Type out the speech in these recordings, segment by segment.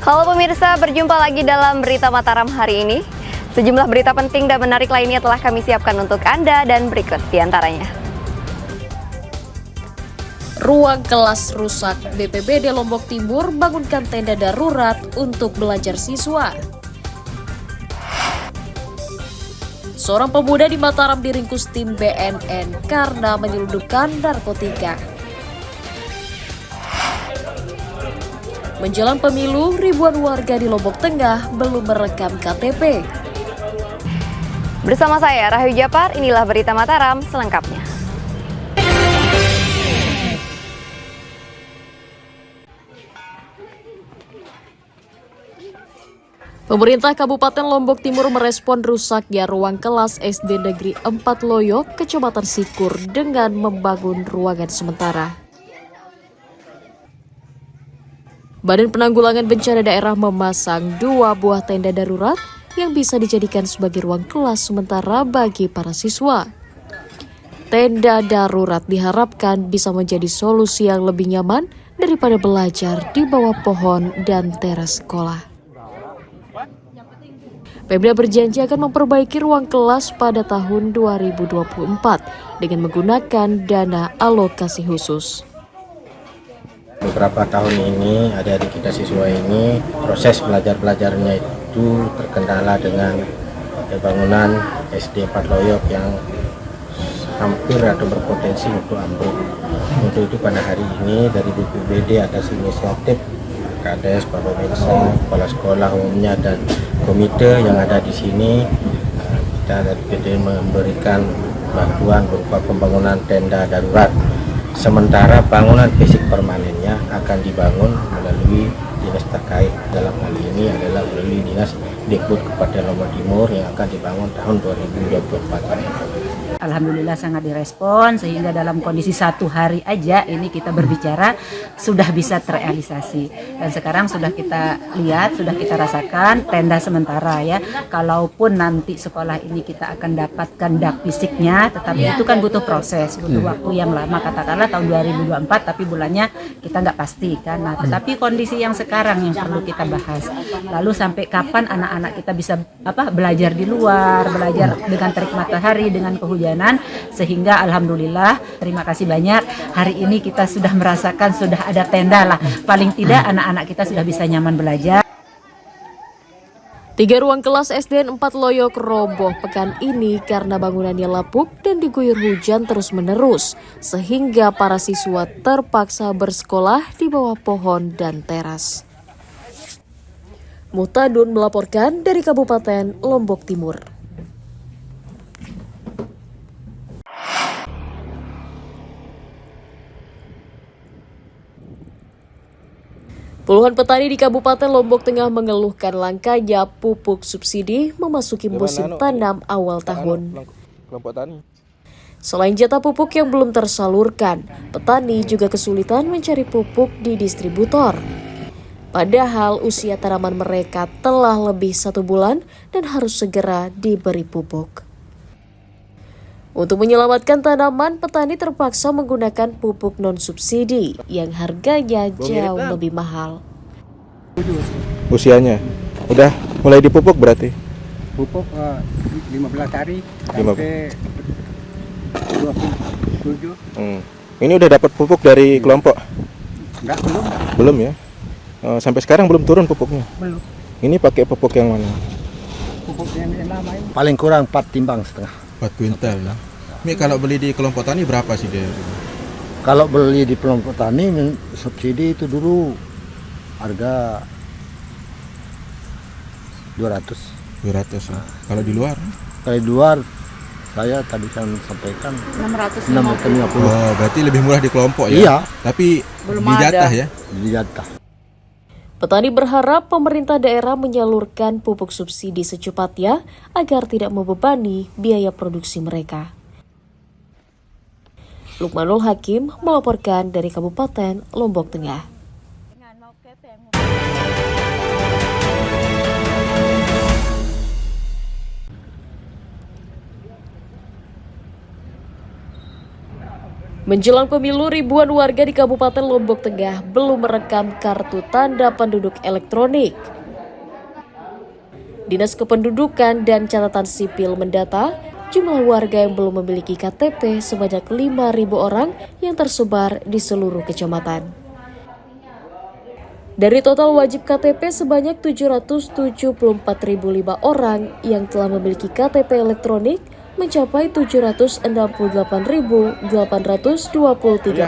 Halo pemirsa, berjumpa lagi dalam Berita Mataram hari ini. Sejumlah berita penting dan menarik lainnya telah kami siapkan untuk Anda dan berikut diantaranya. Ruang kelas rusak, BPBD Lombok Timur bangunkan tenda darurat untuk belajar siswa. Seorang pemuda di Mataram diringkus tim BNN karena menyelundupkan narkotika. Menjelang pemilu, ribuan warga di Lombok Tengah belum merekam KTP. Bersama saya, Rahayu Japar, inilah Berita Mataram selengkapnya. Pemerintah Kabupaten Lombok Timur merespon rusaknya ruang kelas SD Negeri 4 Loyok, Kecamatan Sikur dengan membangun ruangan sementara. Badan Penanggulangan Bencana Daerah memasang 2 buah tenda darurat yang bisa dijadikan sebagai ruang kelas sementara bagi para siswa. Tenda darurat diharapkan bisa menjadi solusi yang lebih nyaman daripada belajar di bawah pohon dan teras sekolah. Pemda berjanji akan memperbaiki ruang kelas pada tahun 2024 dengan menggunakan dana alokasi khusus. Beberapa tahun ini adik-adik kita siswa ini proses belajarnya itu terkendala dengan bangunan SD 4 Loyok yang hampir atau berpotensi untuk ambruk. Untuk itu pada hari ini dari BPBD atas inisiatif Kades, Bapak Mensa, Kepala Sekolah umumnya dan komite yang ada di sini, kita dari BPBD memberikan bantuan berupa pembangunan tenda darurat. Sementara bangunan fisik permanennya akan dibangun melalui dinas terkait. Dalam hal ini adalah melalui dinas Dikbud Kabupaten Lombok Timur yang akan dibangun tahun 2024. Alhamdulillah sangat direspon sehingga dalam kondisi 1 hari aja ini kita berbicara sudah bisa terrealisasi. Dan sekarang sudah kita lihat, sudah kita rasakan tenda sementara ya. Kalaupun nanti sekolah ini kita akan dapatkan dak fisiknya, tetapi itu kan butuh proses, butuh waktu yang lama, katakanlah tahun 2024 tapi bulannya kita nggak pasti kan. Nah, tetapi kondisi yang sekarang yang perlu kita bahas. Lalu sampai kapan anak-anak kita bisa belajar di luar, belajar dengan terik matahari, dengan kehujanan, sehingga alhamdulillah terima kasih banyak hari ini kita sudah merasakan sudah ada tenda lah, paling tidak anak-anak kita sudah bisa nyaman belajar. 3 ruang kelas SDN 4 Loyok roboh pekan ini karena bangunannya lapuk dan diguyur hujan terus-menerus, sehingga para siswa terpaksa bersekolah di bawah pohon dan teras. Muhtadun melaporkan dari Kabupaten Lombok Timur. Puluhan petani di Kabupaten Lombok Tengah mengeluhkan langkanya pupuk subsidi memasuki musim tanam awal tahun. Selain jatah pupuk yang belum tersalurkan, petani juga kesulitan mencari pupuk di distributor. Padahal usia tanaman mereka telah lebih 1 bulan dan harus segera diberi pupuk. Untuk menyelamatkan tanaman, petani terpaksa menggunakan pupuk non-subsidi yang harganya jauh lebih mahal. Usianya udah mulai dipupuk berarti? Pupuk 15 hari sampai 27. Ini udah dapat pupuk dari kelompok? Enggak, belum. Belum ya? Sampai sekarang belum turun pupuknya? Belum. Ini pakai pupuk yang mana? Pupuk yang lama ini. Paling kurang 4 timbang setengah. 4 kuintal lah. Ini kalau beli di kelompok tani berapa sih dia? Kalau beli di kelompok tani subsidi itu dulu harga 200. 200 ya. Kalau di luar? Kalau di luar saya tadi kan sampaikan 650. Oh, berarti lebih murah di kelompok ya? Iya. Tapi Belum di jatah ada. ya? Di jatah. Petani berharap pemerintah daerah menyalurkan pupuk subsidi secepatnya agar tidak membebani biaya produksi mereka. Lukmanul Hakim melaporkan dari Kabupaten Lombok Tengah. Menjelang pemilu, ribuan warga di Kabupaten Lombok Tengah belum merekam kartu tanda penduduk elektronik. Dinas Kependudukan dan Catatan Sipil mendata, jumlah warga yang belum memiliki KTP sebanyak 5.000 orang yang tersebar di seluruh kecamatan. Dari total wajib KTP sebanyak 774.005 orang yang telah memiliki KTP elektronik mencapai 768.823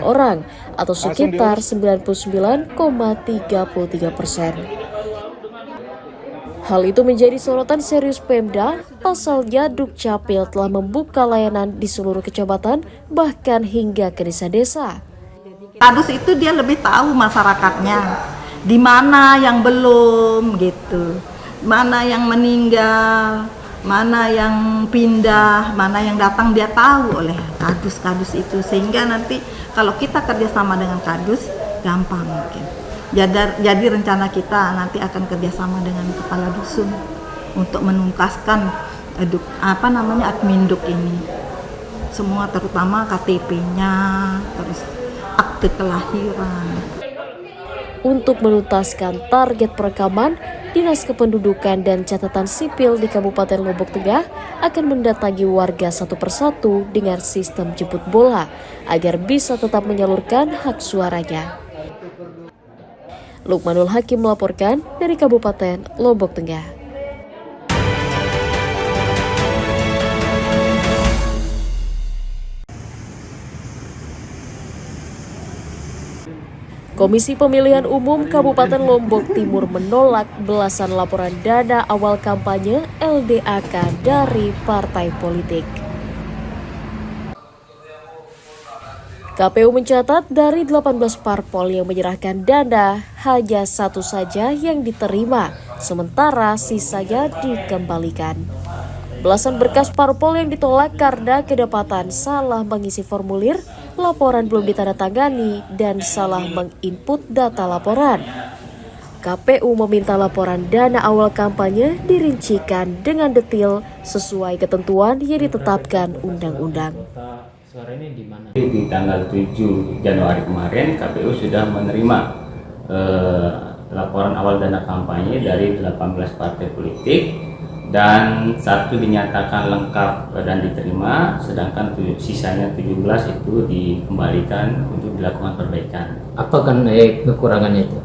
orang atau sekitar 99,33%. Hal itu menjadi sorotan serius Pemda, pasalnya Dukcapil telah membuka layanan di seluruh kecamatan bahkan hingga ke desa-desa. Kadus itu dia lebih tahu masyarakatnya, di mana yang belum gitu, mana yang meninggal, mana yang pindah, mana yang datang, dia tahu oleh kadus itu, sehingga nanti kalau kita kerjasama dengan kadus gampang mungkin. Jadi rencana kita nanti akan kerjasama dengan kepala dusun untuk menuntaskan adminduk ini semua, terutama KTP-nya, terus akte kelahiran. Untuk menuntaskan target perekaman, Dinas Kependudukan dan Catatan Sipil di Kabupaten Lombok Tengah akan mendatangi warga satu persatu dengan sistem jemput bola agar bisa tetap menyalurkan hak suaranya. Lukmanul Hakim melaporkan dari Kabupaten Lombok Tengah. Komisi Pemilihan Umum Kabupaten Lombok Timur menolak belasan laporan dana awal kampanye LDAK dari partai politik. KPU mencatat dari 18 parpol yang menyerahkan dana, hanya satu saja yang diterima, sementara sisanya dikembalikan. Belasan berkas parpol yang ditolak karena kedapatan salah mengisi formulir, laporan belum ditandatangani, dan salah menginput data laporan. KPU meminta laporan dana awal kampanye dirincikan dengan detail sesuai ketentuan yang ditetapkan undang-undang. Di tanggal 7 Januari kemarin, KPU sudah menerima laporan awal dana kampanye dari 18 partai politik, dan satu dinyatakan lengkap dan diterima, sedangkan sisanya 17 itu dikembalikan untuk dilakukan perbaikan. Apa kan kekurangannya itu?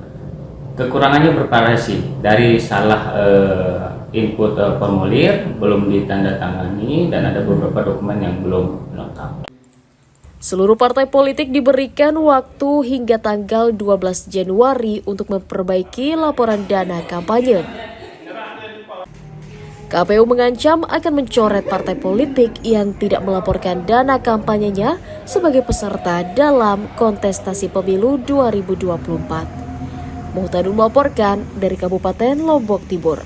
Kekurangannya bervariasi, dari salah input formulir, belum ditandatangani, dan ada beberapa dokumen yang belum lengkap. Seluruh partai politik diberikan waktu hingga tanggal 12 Januari untuk memperbaiki laporan dana kampanye. KPU mengancam akan mencoret partai politik yang tidak melaporkan dana kampanyenya sebagai peserta dalam kontestasi pemilu 2024. Muhtadun melaporkan dari Kabupaten Lombok Timur.